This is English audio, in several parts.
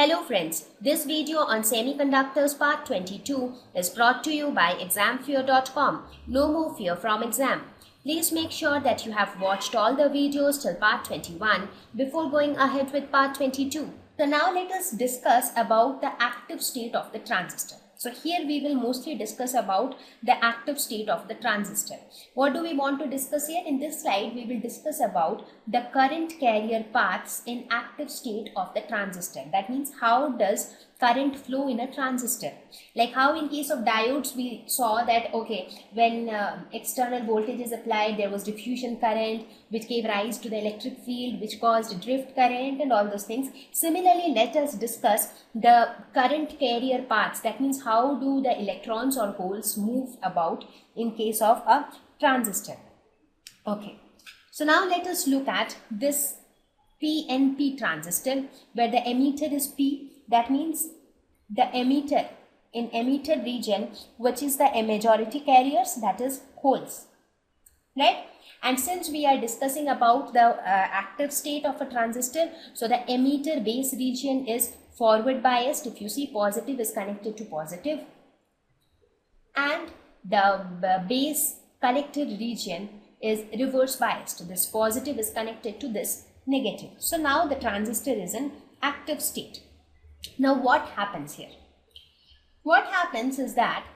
Hello friends, this video on Semiconductors Part 22 is brought to you by examfear.com. No more fear from exam. Please make sure that you have watched all the videos till Part 21 before going ahead with Part 22. So now let us discuss about the active state of the transistor. So here we will mostly discuss about the active state of the transistor. What do we want to discuss here? In this slide, we will discuss about the current carrier paths in active state of the transistor. That means how does current flow in a transistor? Like how in case of diodes, we saw that, okay, when external voltage is applied, there was diffusion current, which gave rise to the electric field, which caused drift current and all those things. Similarly, let us discuss the current carrier paths. That means how do the electrons or holes move about in case of a transistor. Okay, so now let us look at this PNP transistor where the emitter is P. That means the emitter in emitter region, which is the majority carriers, that is holes, right? And since we are discussing about the active state of a transistor, so the emitter base region is forward biased. If you see, positive is connected to positive, and the base collector region is reverse biased. This positive is connected to this negative. So now the transistor is in active state. Now what happens here? What happens is that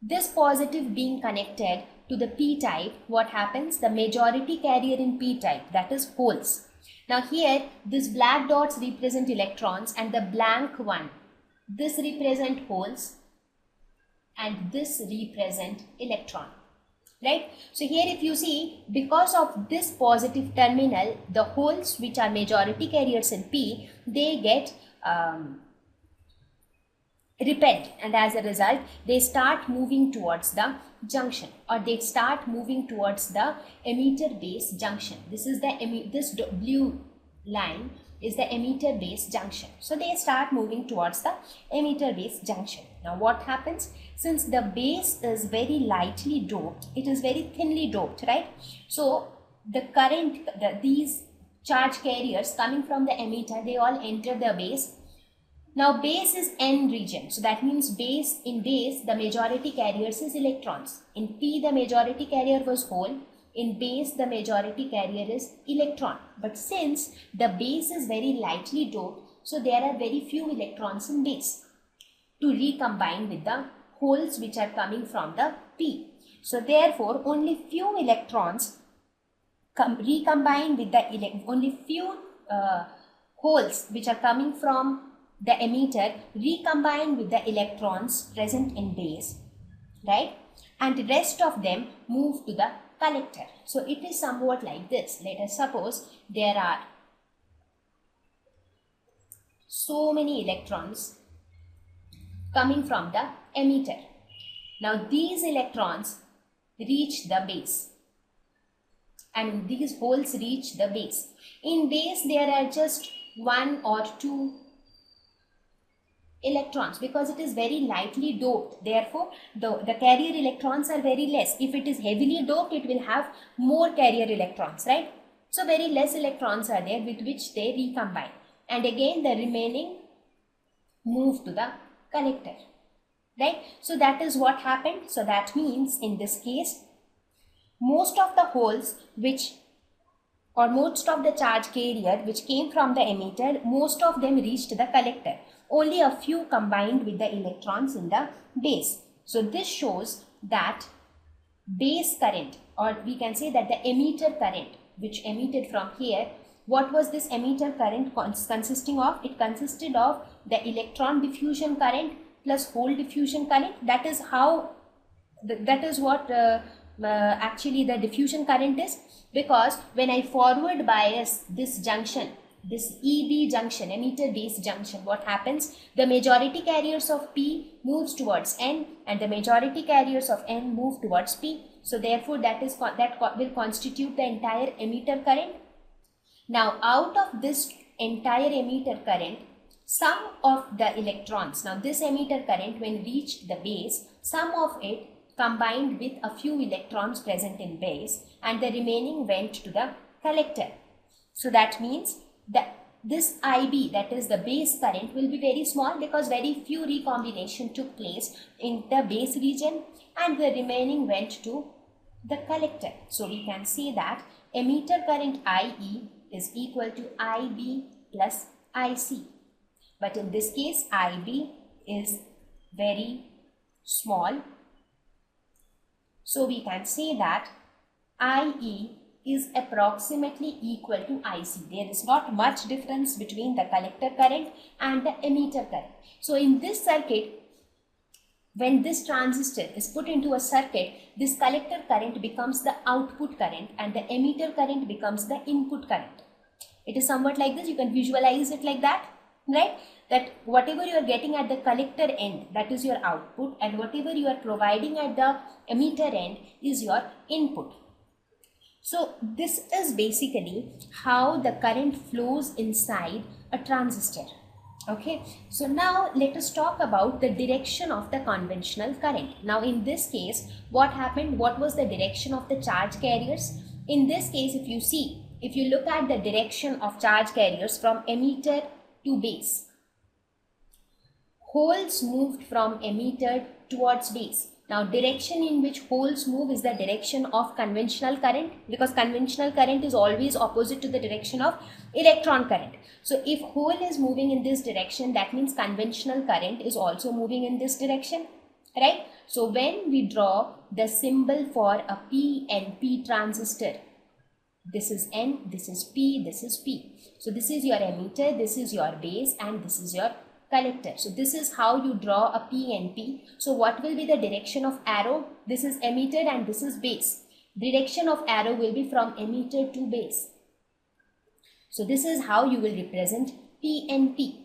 this positive being connected to the p-type, what happens? The majority carrier in p-type, that is holes. Now here, these black dots represent electrons and the blank one, this represent holes and this represent electron, right? So here if you see, because of this positive terminal, the holes which are majority carriers in p, they get repelled, and as a result they start moving towards the junction, or they start moving towards the emitter base junction. This is this blue line is the emitter base junction. So they start moving towards the emitter base junction. Now what happens? Since the base is very lightly doped, it is very thinly doped, right? So the current, these charge carriers coming from the emitter, they all enter the base. Now base is N region, so that means in base the majority carriers is electrons. In P the majority carrier was hole, in base the majority carrier is electron. But since the base is very lightly doped, so there are very few electrons in base to recombine with the holes which are coming from the P. So therefore only few electrons recombine with the only few holes which are coming from the emitter recombine with the electrons present in base, right? And the rest of them move to the collector. So it is somewhat like this. Let us suppose there are so many electrons coming from the emitter. Now these electrons reach the base and these holes reach the base. In base there are just one or two electrons because it is very lightly doped. Therefore the carrier electrons are very less. If it is heavily doped, it will have more carrier electrons, right? So very less electrons are there with which they recombine, and again the remaining move to the collector, right? So that is what happened. So that means in this case, most of the holes or most of the charge carrier which came from the emitter, most of them reached the collector. Only a few combined with the electrons in the base. So this shows that base current, or we can say that the emitter current which emitted from here, what was this emitter current consisting of? It consisted of the electron diffusion current plus hole diffusion current. That is how, that is what actually the diffusion current is, because when I forward bias this junction, this EB junction, emitter base junction, what happens? The majority carriers of P moves towards N and the majority carriers of N move towards P. So therefore that will constitute the entire emitter current. Now out of this entire emitter current, some of the electrons, now this emitter current when reached the base, some of it combined with a few electrons present in base and the remaining went to the collector. So that means the this IB, that is the base current, will be very small because very few recombination took place in the base region and the remaining went to the collector. So we can say that emitter current IE is equal to IB plus IC. But in this case, IB is very small. So we can say that IE is approximately equal to IC. There is not much difference between the collector current and the emitter current. So in this circuit, when this transistor is put into a circuit, this collector current becomes the output current and the emitter current becomes the input current. It is somewhat like this. You can visualize it like that, right? That whatever you are getting at the collector end, that is your output, and whatever you are providing at the emitter end is your input. So this is basically how the current flows inside a transistor. Okay, so now let us talk about the direction of the conventional current. Now in this case, what happened? What was the direction of the charge carriers? In this case, if you look at the direction of charge carriers from emitter to base, holes moved from emitter towards base. Now direction in which holes move is the direction of conventional current, because conventional current is always opposite to the direction of electron current. So if hole is moving in this direction, that means conventional current is also moving in this direction, right? So when we draw the symbol for a PNP transistor, this is N, this is P, this is P. So this is your emitter, this is your base, and this is your collector. So this is how you draw a PNP. So what will be the direction of arrow? This is emitter and this is base. Direction of arrow will be from emitter to base. So this is how you will represent PNP.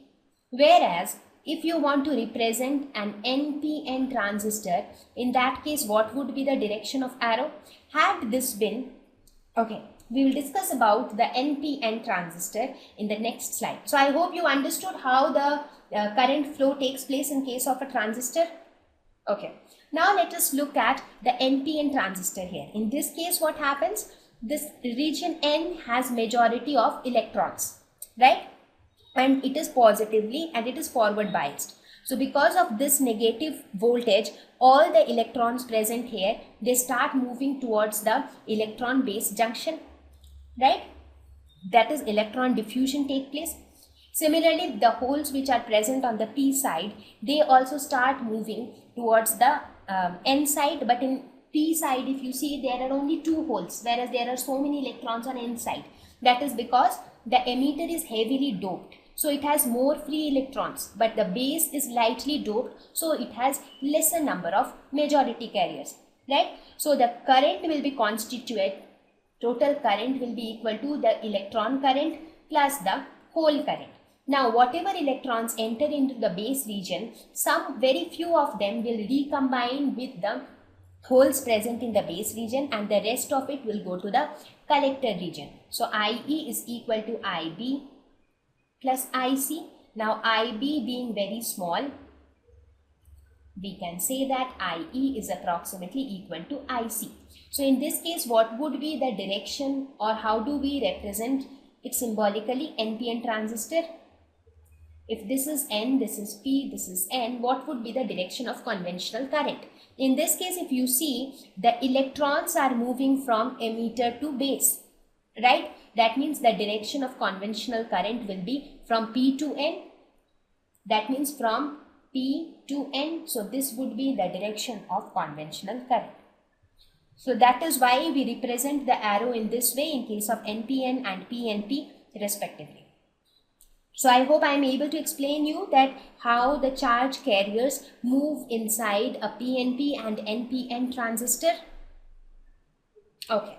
Whereas if you want to represent an NPN transistor, in that case what would be the direction of arrow? Had this been, okay, we will discuss about the NPN transistor in the next slide. So I hope you understood how the current flow takes place in case of a transistor. Okay, now let us look at the NPN transistor here. In this case, what happens? This region N has majority of electrons, right? And it is positively and it is forward biased. So because of this negative voltage, all the electrons present here, they start moving towards the electron base junction, right? That is electron diffusion take place. Similarly, the holes which are present on the P side, they also start moving towards the N side. But in P side, if you see, there are only 2 holes, whereas there are so many electrons on N side. That is because the emitter is heavily doped. So it has more free electrons, but the base is lightly doped. So it has lesser number of majority carriers, right? So the current will be constituted, total current will be equal to the electron current plus the hole current. Now, whatever electrons enter into the base region, some very few of them will recombine with the holes present in the base region, and the rest of it will go to the collector region. So, IE is equal to IB plus IC. Now, IB being very small, we can say that IE is approximately equal to IC. So, in this case, what would be the direction, or how do we represent it symbolically? NPN transistor. If this is N, this is P, this is N, what would be the direction of conventional current? In this case, if you see, the electrons are moving from emitter to base, right? That means the direction of conventional current will be from P to N. That means from P to N. So this would be the direction of conventional current. So that is why we represent the arrow in this way in case of NPN and PNP respectively. So I hope I am able to explain you that how the charge carriers move inside a PNP and NPN transistor. Okay.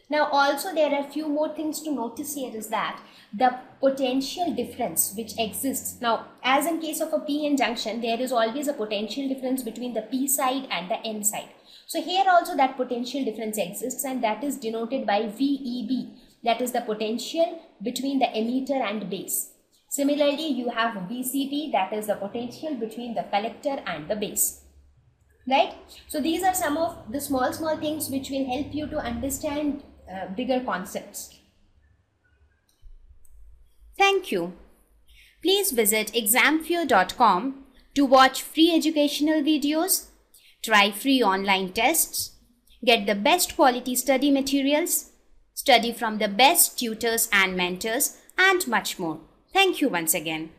Now also there are few more things to notice here, is that the potential difference which exists. Now as in case of a PN junction, there is always a potential difference between the P side and the N side. So here also that potential difference exists, and that is denoted by VEB. That is the potential between the emitter and base. Similarly, you have VCB, that is the potential between the collector and the base, right? So these are some of the small things which will help you to understand bigger concepts. Thank you. Please visit examfear.com to watch free educational videos, try free online tests, get the best quality study materials, study from the best tutors and mentors, and much more. Thank you once again.